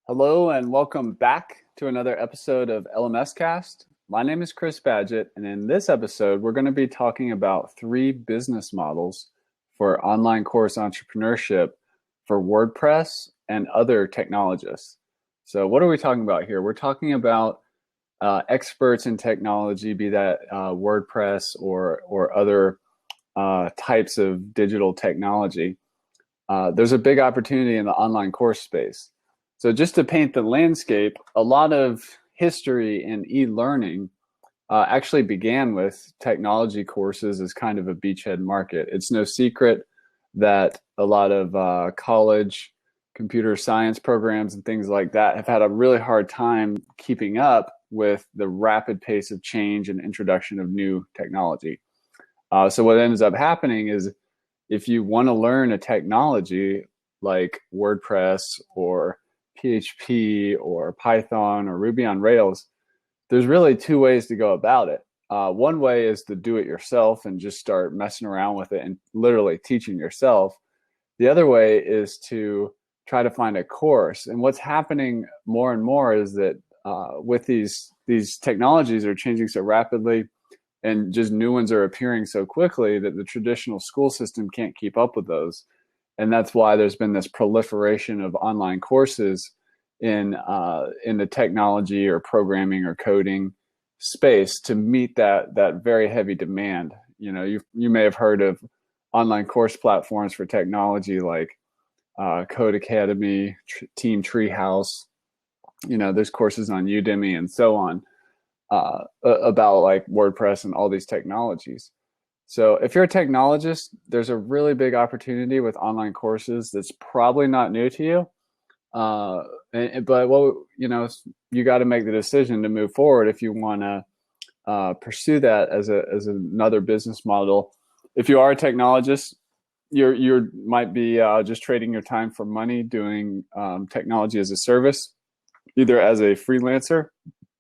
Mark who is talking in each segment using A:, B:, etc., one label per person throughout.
A: Hello and welcome back to another episode of LMScast. My name is Chris Badgett, and in this episode, we're going to be talking about 3 business models for online course entrepreneurship for WordPress and other technologists. So what are we talking about here? We're talking about experts in technology, be that WordPress or other types of digital technology. There's a big opportunity in the online course space. So just to paint the landscape, a lot of history in e-learning actually began with technology courses as kind of a beachhead market. It's no secret that a lot of college computer science programs and things like that have had a really hard time keeping up with the rapid pace of change and introduction of new technology. So what ends up happening is if you want to learn a technology like WordPress or PHP or Python or Ruby on Rails, there's really 2 ways to go about it. One way is to do it yourself and just start messing around with it and literally teaching yourself. The other way is to try to find a course. And what's happening more and more is that with these technologies are changing so rapidly and just new ones are appearing so quickly that the traditional school system can't keep up with those. And that's why there's been this proliferation of online courses in the technology or programming or coding space to meet that very heavy demand. You know, you may have heard of online course platforms for technology like Code Academy, Team Treehouse. You know, there's courses on Udemy and so on about like WordPress and all these technologies. So if you're a technologist, there's a really big opportunity with online courses that's probably not new to you. But you got to make the decision to move forward if you want to pursue that as another business model. If you are a technologist, you might be just trading your time for money doing technology as a service, either as a freelancer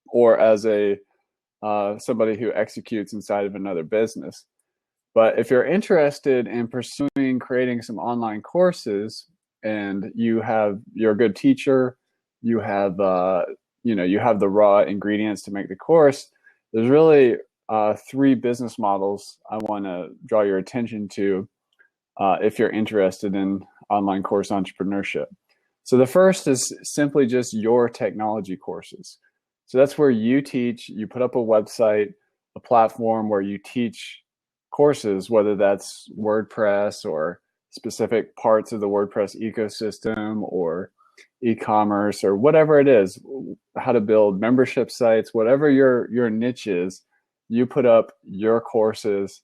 A: or as a somebody who executes inside of another business. But if you're interested in pursuing creating some online courses and you're a good teacher, you have the raw ingredients to make the course, there's really 3 business models I want to draw your attention to if you're interested in online course entrepreneurship. So the first is simply just your technology courses. So that's where you teach, you put up a website, a platform where you teach courses, whether that's WordPress or specific parts of the WordPress ecosystem or e-commerce or whatever it is, how to build membership sites, whatever your niche is, you put up your courses,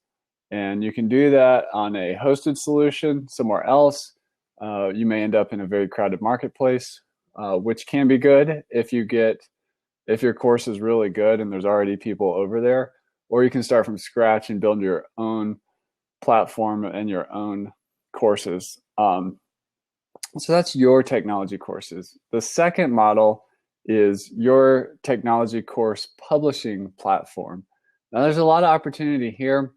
A: and you can do that on a hosted solution somewhere else. You may end up in a very crowded marketplace, which can be good if your course is really good and there's already people over there. Or you can start from scratch and build your own platform and your own courses. So that's your technology courses. The second model is your technology course publishing platform. Now, there's a lot of opportunity here.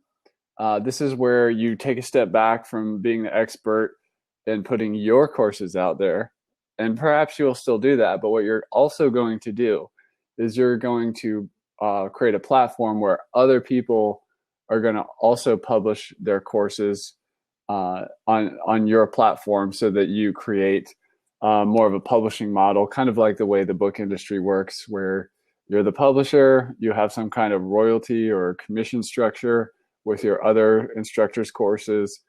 A: This is where you take a step back from being the expert and putting your courses out there. And perhaps you'll still do that. But what you're also going to do is you're going to create a platform where other people are going to also publish their courses on your platform, so that you create more of a publishing model, kind of like the way the book industry works, where you're the publisher, you have some kind of royalty or commission structure with your other instructors' courses,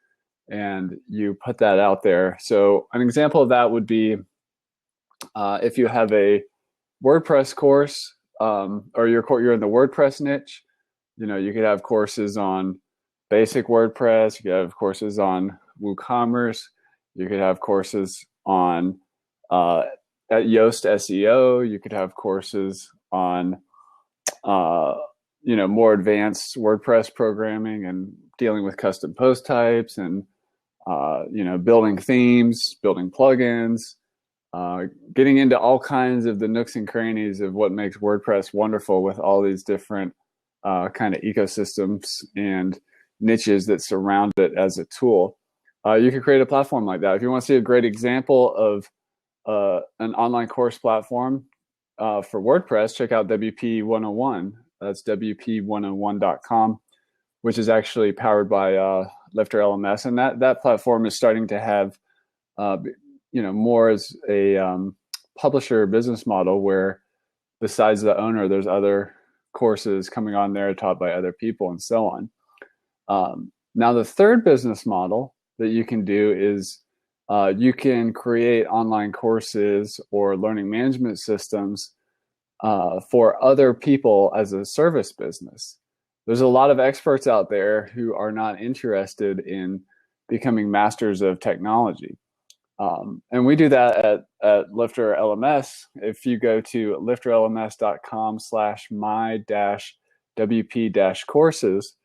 A: and you put that out there. So an example of that would be if you have a WordPress course, or you're in the WordPress niche, you could have courses on basic WordPress, you could have courses on WooCommerce, you could have courses on at Yoast SEO, you could have courses on more advanced WordPress programming and dealing with custom post types and building themes, building plugins, getting into all kinds of the nooks and crannies of what makes WordPress wonderful with all these different kind of ecosystems and niches that surround it as a tool. You can create a platform like that. If you want to see a great example of an online course platform for WordPress, check out WP 101. That's WP101.com, which is actually powered by Lifter LMS. And that platform is starting to have, more as a publisher business model where besides the owner, there's other courses coming on there taught by other people and so on. Now, the third business model that you can do is you can create online courses or learning management systems for other people as a service business. There's a lot of experts out there who are not interested in becoming masters of technology. And we do that at Lifter LMS. If you go to lifterlms.com/my-wp-courses,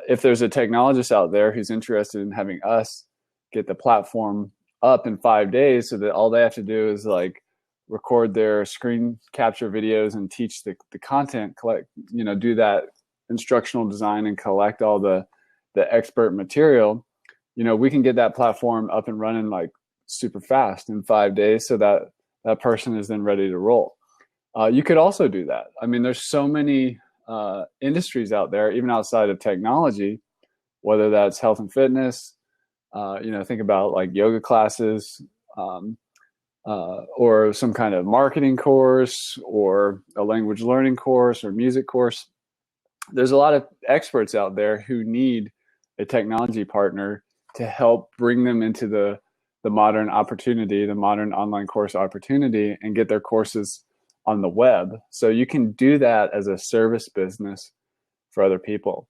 A: if there's a technologist out there who's interested in having us get the platform up in 5 days so that all they have to do is like record their screen capture videos and teach the content, do that instructional design and collect all the expert material, we can get that platform up and running like super fast in 5 days so that person is then ready to roll. You could also do that. I mean, there's so many industries out there, even outside of technology, whether that's health and fitness, think about like yoga classes, or some kind of marketing course or a language learning course or music course. There's a lot of experts out there who need a technology partner to help bring them into the modern opportunity, the modern online course opportunity, and get their courses on the web. So you can do that as a service business for other people.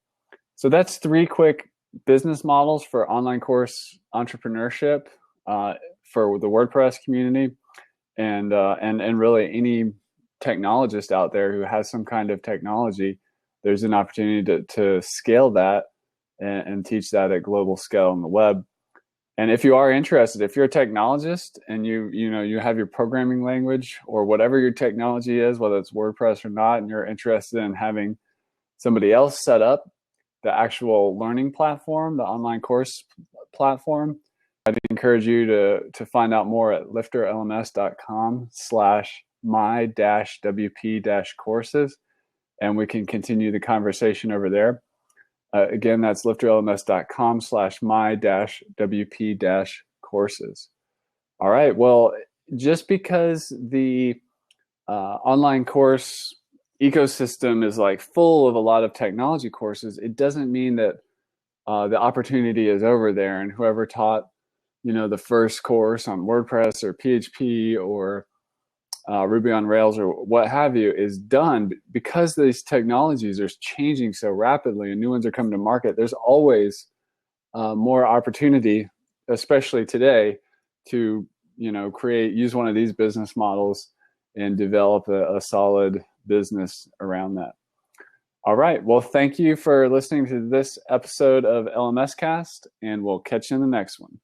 A: So that's 3 quick business models for online course entrepreneurship for the WordPress community, and really any technologist out there who has some kind of technology. There's an opportunity to scale that and teach that at global scale on the web. And if you are interested, if you're a technologist and you have your programming language or whatever your technology is, whether it's WordPress or not, and you're interested in having somebody else set up the actual learning platform, the online course platform, I'd encourage you to find out more at lifterlms.com/my-wp-courses, and we can continue the conversation over there. Again, that's lifterlms.com/my-wp-courses. All right. Well, just because the online course ecosystem is like full of a lot of technology courses, it doesn't mean that the opportunity is over there. And whoever taught, the first course on WordPress or PHP or Ruby on Rails or what have you is done. Because these technologies are changing so rapidly and new ones are coming to market, there's always more opportunity, especially today, to use one of these business models and develop a solid business around that. All right. Well, thank you for listening to this episode of LMScast, and we'll catch you in the next one.